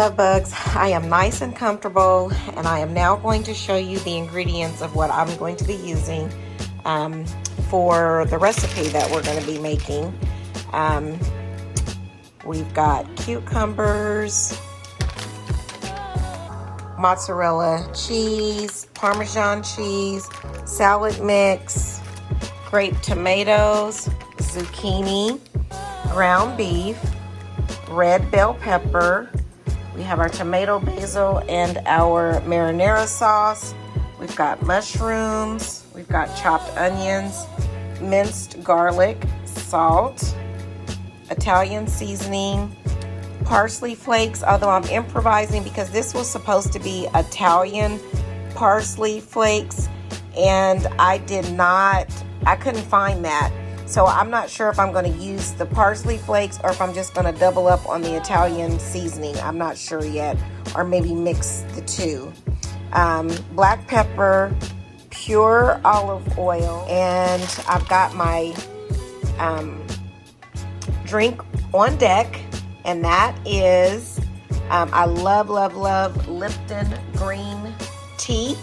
love bugs. I am nice and comfortable, and I am now going to show you the ingredients of what I'm going to be using for the recipe that we're going to be making. We've got cucumbers, mozzarella cheese, Parmesan cheese, salad mix, grape tomatoes, zucchini, ground beef, red bell pepper. We have our tomato, basil, and our marinara sauce. We've got mushrooms. We've got chopped onions, minced garlic, salt, Italian seasoning, parsley flakes, although I'm improvising because this was supposed to be Italian parsley flakes, and I couldn't find that. So I'm not sure if I'm going to use the parsley flakes or if I'm just going to double up on the Italian seasoning. I'm not sure yet, or maybe mix the two. Black pepper, pure olive oil, and I've got my drink on deck, and that is, I love Lipton green tea.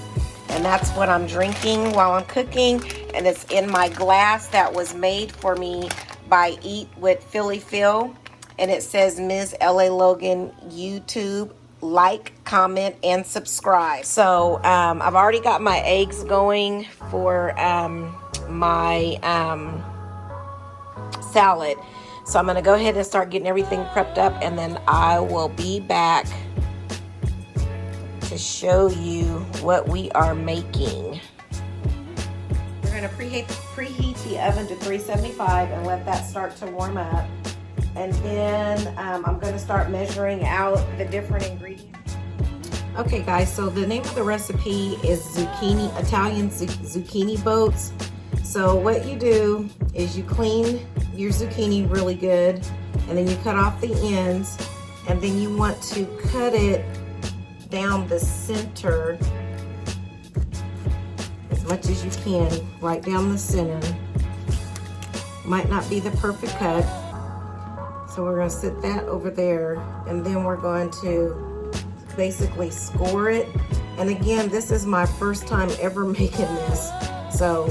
And that's what I'm drinking while I'm cooking. And it's in my glass that was made for me by Eat with Philly Phil. And it says Ms. L.A. Logan YouTube. Like, comment, and subscribe. So I've already got my eggs going for my salad. So I'm going to go ahead and start getting everything prepped up. And then I will be back to show you what we are making. We're going to preheat the oven to 375 and let that start to warm up. And then I'm going to start measuring out the different ingredients. Okay guys, so the name of the recipe is zucchini, Italian zucchini boats. So what you do is you clean your zucchini really good, and then you cut off the ends, and then you want to cut it down the center as much as you can, right down the center. Might not be the perfect cut, so we're going to sit that over there, and then we're going to basically score it. And again, this is my first time ever making this, so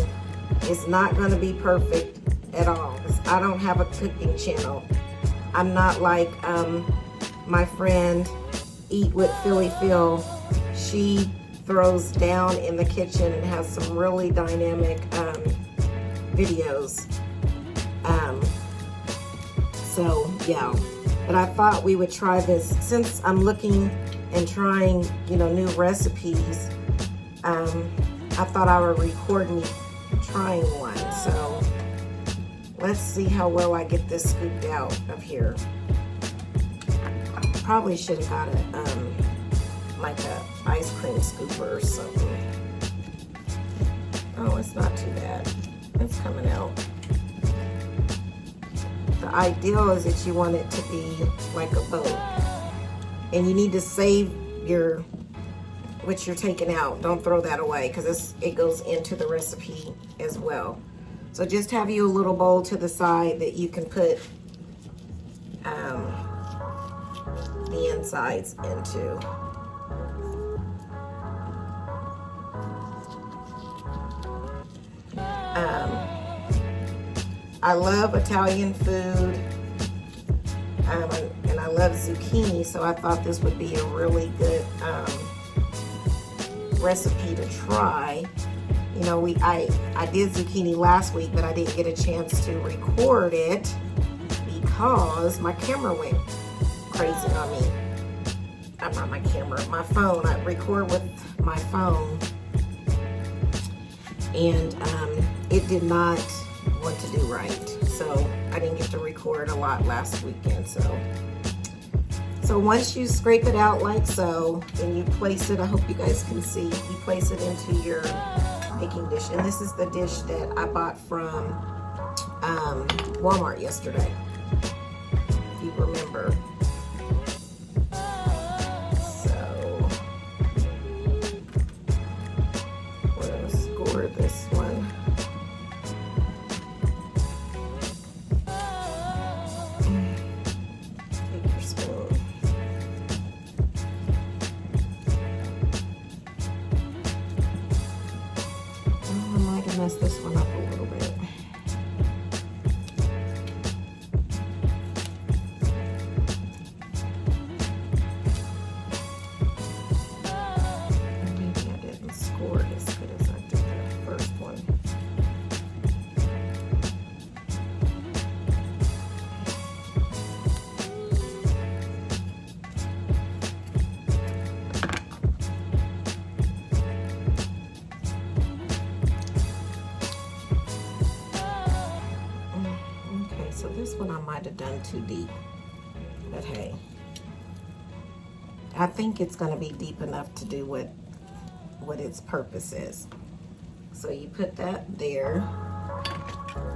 it's not going to be perfect at all. I don't have a cooking channel. I'm not like my friend Eat with Philly Phil. She throws down in the kitchen and has some really dynamic videos. So yeah, but I thought we would try this since I'm looking and trying, new recipes. I thought I would record me trying one. So let's see how well I get this scooped out of here. Probably should have got it like a ice cream scooper or something. Oh, it's not too bad. It's coming out. The ideal is that you want it to be like a boat, and you need to save what you're taking out. Don't throw that away because it goes into the recipe as well. So just have you a little bowl to the side that you can put the insides into. I love Italian food, and I love zucchini, so I thought this would be a really good recipe to try. I did zucchini last week, but I didn't get a chance to record it because my camera went crazy on me. Not my camera, my phone. I record with my phone, and it did not want to do right. So I didn't get to record a lot last weekend. So once you scrape it out like so, and you place it, I hope you guys can see, you place it into your baking dish. And this is the dish that I bought from Walmart yesterday, if you remember. So we're going to score this one. Take your spoon. to mess this one up a little bit. Maybe I didn't score it as good as I did the first one. So this one I might have done too deep, but hey, I think it's going to be deep enough to do what its purpose is. So you put that there.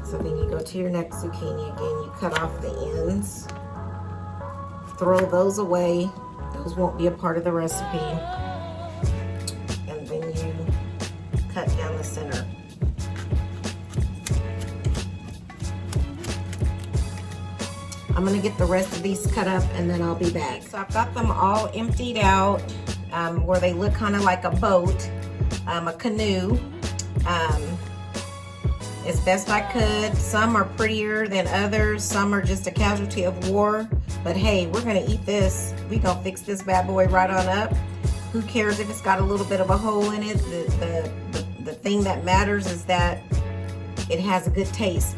So then you go to your next zucchini again, you cut off the ends, throw those away. Those won't be a part of the recipe. And then you cut down the center. I'm gonna get the rest of these cut up and then I'll be back. So I've got them all emptied out where they look kind of like a boat, a canoe, as best I could. Some are prettier than others. Some are just a casualty of war. But hey, we're gonna eat this. We gonna fix this bad boy right on up. Who cares if it's got a little bit of a hole in it? The thing that matters is that it has a good taste.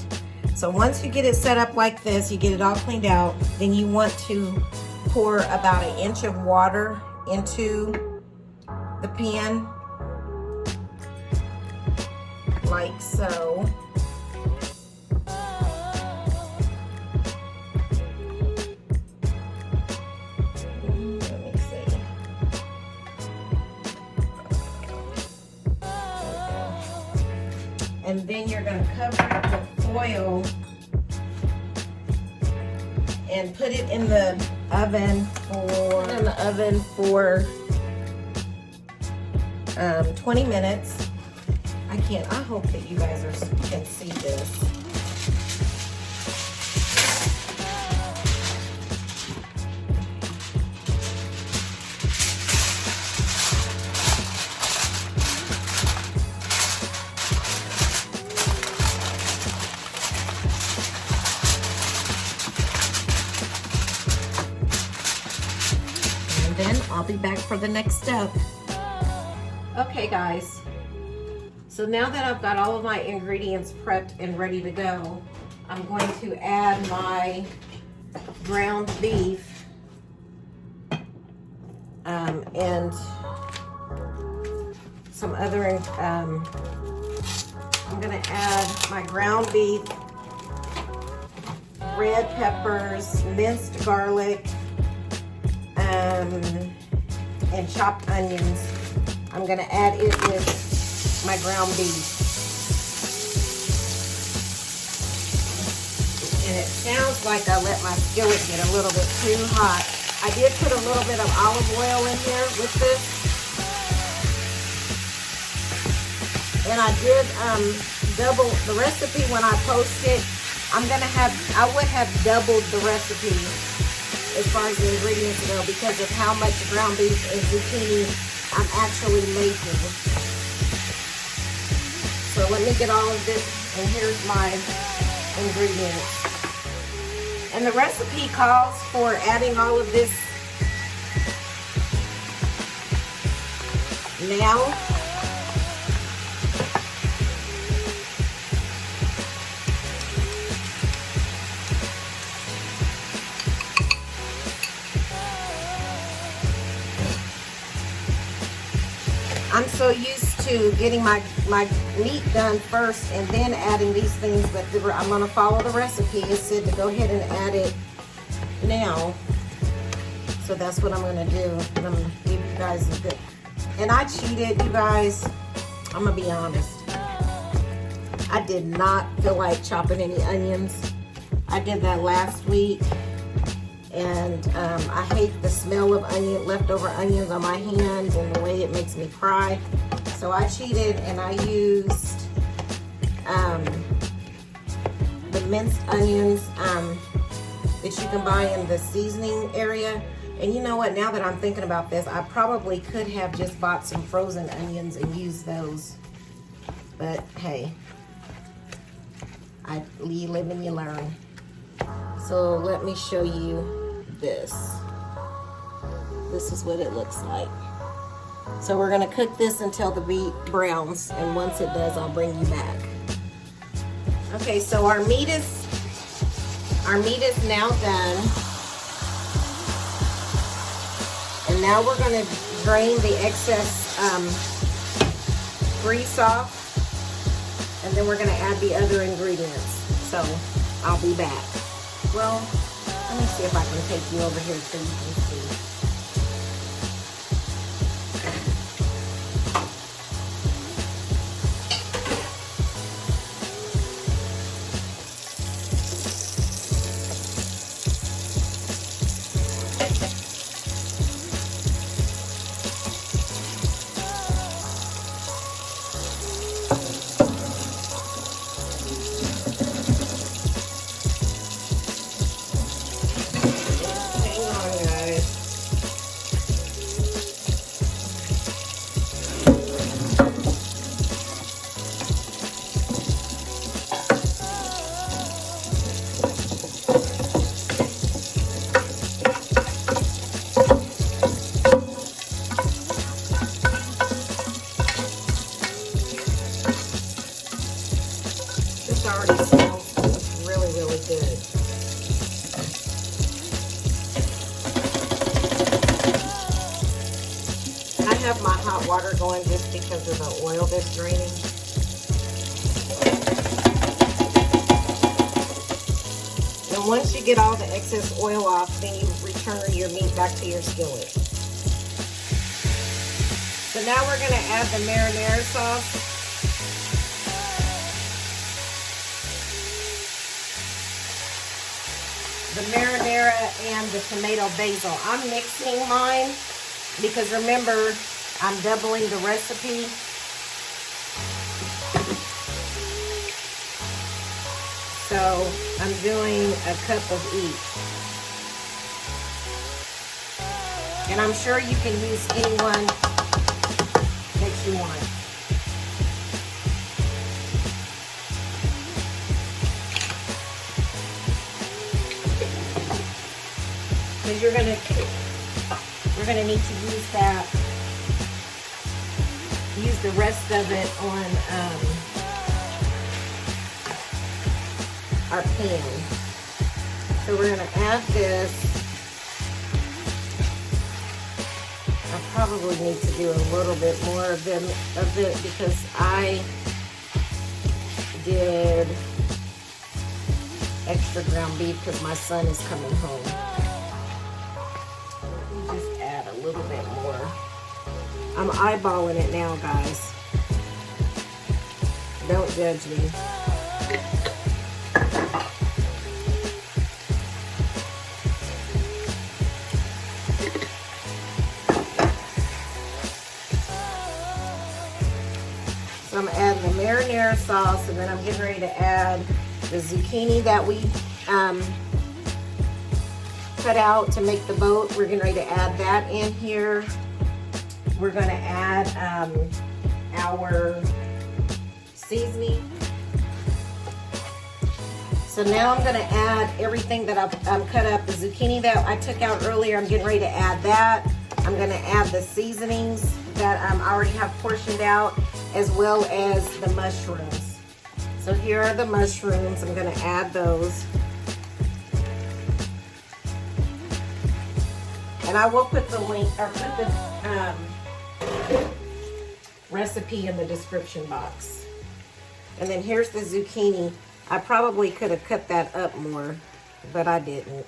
So once you get it set up like this, you get it all cleaned out, then you want to pour about 1 inch of water into the pan, like so. Let me see. And then you're going to cover it with foil and put it in the oven for 20 minutes. I hope that you guys can see this. Then I'll be back for the next step. Okay guys, so now that I've got all of my ingredients prepped and ready to go, I'm going to add my ground beef and some other, I'm gonna add my ground beef, red peppers, minced garlic, and chopped onions. I'm gonna add it with my ground beef. And it sounds like I let my skillet get a little bit too hot. I did put a little bit of olive oil in here with this. And I did double the recipe when I post it. I would have doubled the recipe as far as the ingredients go because of how much ground beef and zucchini I'm actually making. So let me get all of this, and here's my ingredients. And the recipe calls for adding all of this now. I'm so used to getting my meat done first and then adding these things, but I'm going to follow the recipe. It said to go ahead and add it now. So that's what I'm going to do. I'm going to give you guys a good... And I cheated, you guys. I'm going to be honest. I did not feel like chopping any onions. I did that last week. And I hate the smell of leftover onions on my hands and the way it makes me cry. So I cheated and I used the minced onions that you can buy in the seasoning area. And you know what, now that I'm thinking about this, I probably could have just bought some frozen onions and used those. But hey, you live and you learn. So let me show you this. This is what it looks like. So we're gonna cook this until the meat browns, and once it does, I'll bring you back. Okay, so our meat is now done. And now we're gonna drain the excess grease off, and then we're gonna add the other ingredients. So I'll be back. Well, let me see if I can take you over here so you can see. Already smells really, really good. I have my hot water going just because of the oil that's draining. And once you get all the excess oil off, then you return your meat back to your skillet. So now we're going to add the marinara sauce. The marinara and the tomato basil. I'm mixing mine because remember, I'm doubling the recipe. So I'm doing a cup of each. And I'm sure you can use any one that you want. Because we're gonna need to use that, use the rest of it on our pan. So we're gonna add this. I probably need to do a little bit more of it because I did extra ground beef because my son is coming home. Just add a little bit more. I'm eyeballing it now, guys. Don't judge me. So I'm adding the marinara sauce, and then I'm getting ready to add the zucchini that we cut out to make the boat. We're getting ready to add that in here. We're going to add our seasoning. So now I'm going to add everything that I've cut up. The zucchini that I took out earlier, I'm getting ready to add that. I'm going to add the seasonings that I already have portioned out, as well as the mushrooms. So here are the mushrooms. I'm going to add those. And I will put the link, or put the recipe in the description box. And then here's the zucchini. I probably could have cut that up more, but I didn't.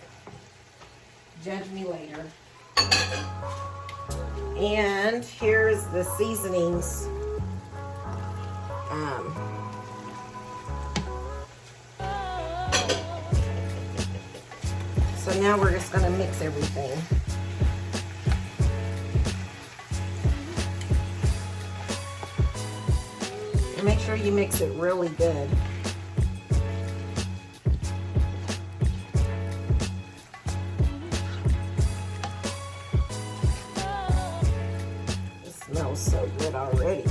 Judge me later. And here's the seasonings. So now we're just going to mix everything. And make sure you mix it really good. It smells so good already.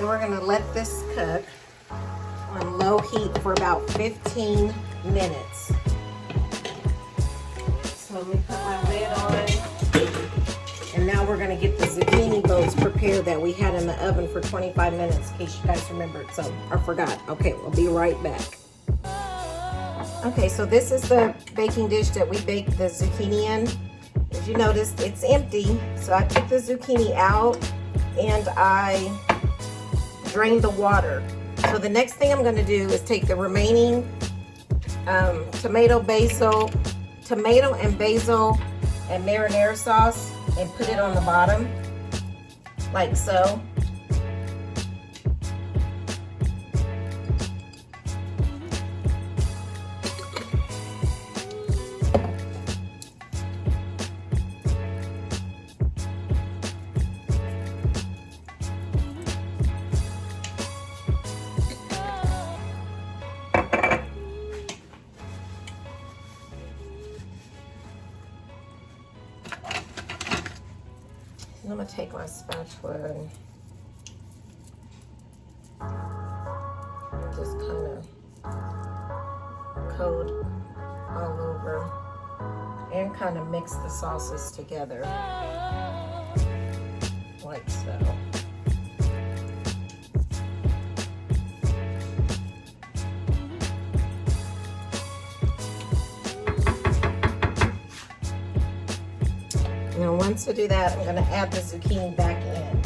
So we're gonna let this cook on low heat for about 15 minutes. So let me put my lid on. And now we're gonna get the zucchini boats prepared that we had in the oven for 25 minutes, in case you guys remembered, so, or forgot. Okay, we'll be right back. Okay, so this is the baking dish that we baked the zucchini in. As you notice, it's empty, so I took the zucchini out and I drained the water. So the next thing I'm gonna do is take the remaining tomato and basil and marinara sauce and put it on the bottom, like so. I'm gonna take my spatula and just kind of coat all over and kind of mix the sauces together, like so. Now once I do that, I'm going to add the zucchini back in.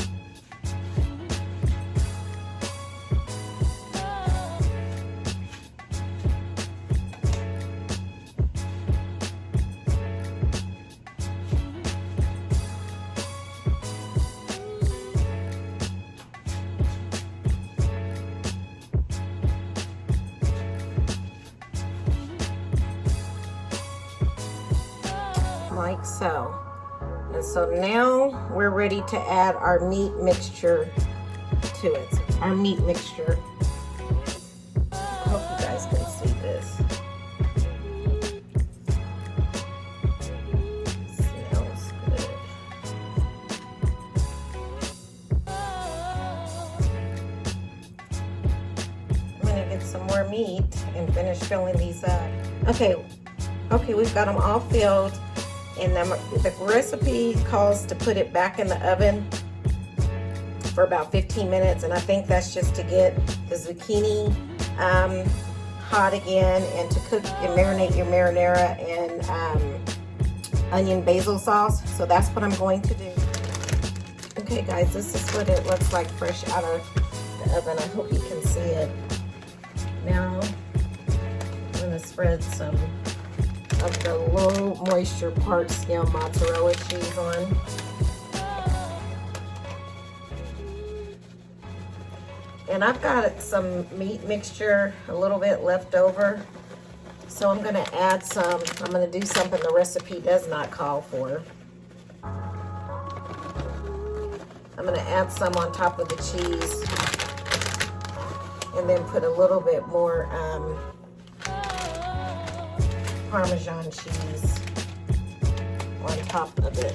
Like so. And so now we're ready to add our meat mixture to it. Our meat mixture. I hope you guys can see this. Smells good. I'm gonna get some more meat and finish filling these up. Okay, we've got them all filled. And the recipe calls to put it back in the oven for about 15 minutes. And I think that's just to get the zucchini hot again and to cook and marinate your marinara and onion basil sauce. So that's what I'm going to do. Okay guys, this is what it looks like fresh out of the oven. I hope you can see it. Now I'm gonna spread some of the low moisture part-skim mozzarella cheese on. And I've got some meat mixture, a little bit left over. So I'm gonna add some, I'm gonna do something the recipe does not call for. I'm gonna add some on top of the cheese and then put a little bit more Parmesan cheese on top of it.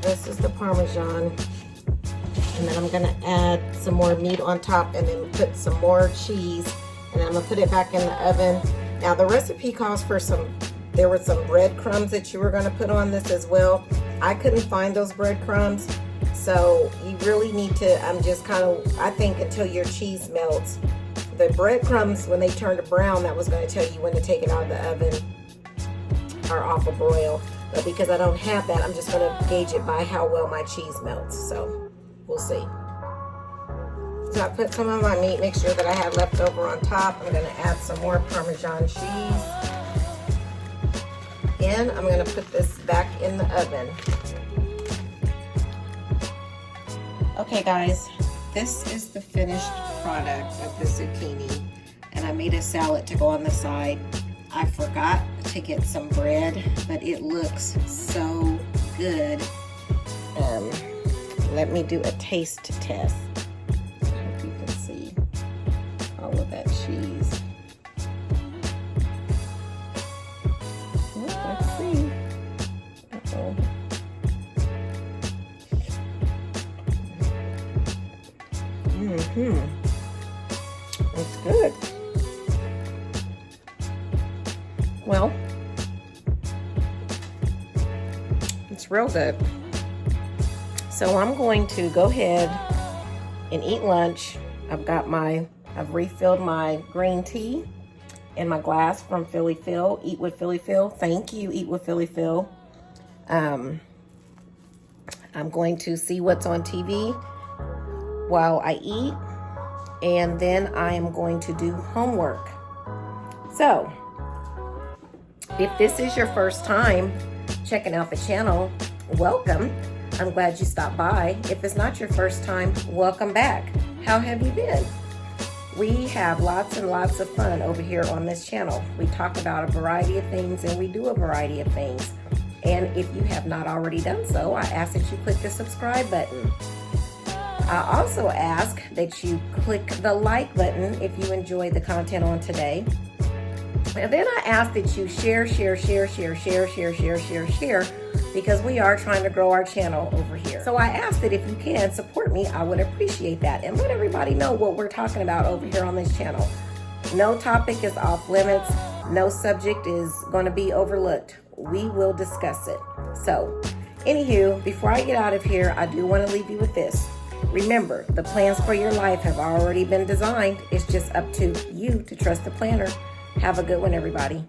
This is the Parmesan, and then I'm gonna add some more meat on top and then put some more cheese, and then I'm gonna put it back in the oven. Now the recipe calls for there were some breadcrumbs that you were gonna put on this as well. I couldn't find those breadcrumbs. So you really need to, I think until your cheese melts. The breadcrumbs, when they turn to brown, that was going to tell you when to take it out of the oven or off a broil. But because I don't have that, I'm just going to gauge it by how well my cheese melts. So we'll see. So I put some of my meat mixture that I had left over on top. I'm going to add some more Parmesan cheese. And I'm going to put this back in the oven. Okay guys, this is the finished product of the zucchini, and I made a salad to go on the side. I forgot to get some bread, but it looks so good. Let me do a taste test. I hope you can see all of that cheese. Let's see. It's good. Well, it's real good. So I'm going to go ahead and eat lunch. I've refilled my green tea in my glass from Philly Phil. Eat with Philly Phil. Thank you, Eat with Philly Phil. I'm going to see what's on TV while I eat, and then I am going to do homework. So, if this is your first time checking out the channel, welcome. I'm glad you stopped by. If it's not your first time, welcome back. How have you been? We have lots and lots of fun over here on this channel. We talk about a variety of things and we do a variety of things. And if you have not already done so, I ask that you click the subscribe button. I also ask that you click the like button if you enjoyed the content on today. And then I ask that you share, because we are trying to grow our channel over here. So I ask that if you can support me, I would appreciate that. And let everybody know what we're talking about over here on this channel. No topic is off limits. No subject is going to be overlooked. We will discuss it. So, anywho, before I get out of here, I do want to leave you with this. Remember, the plans for your life have already been designed. It's just up to you to trust the planner. Have a good one, everybody.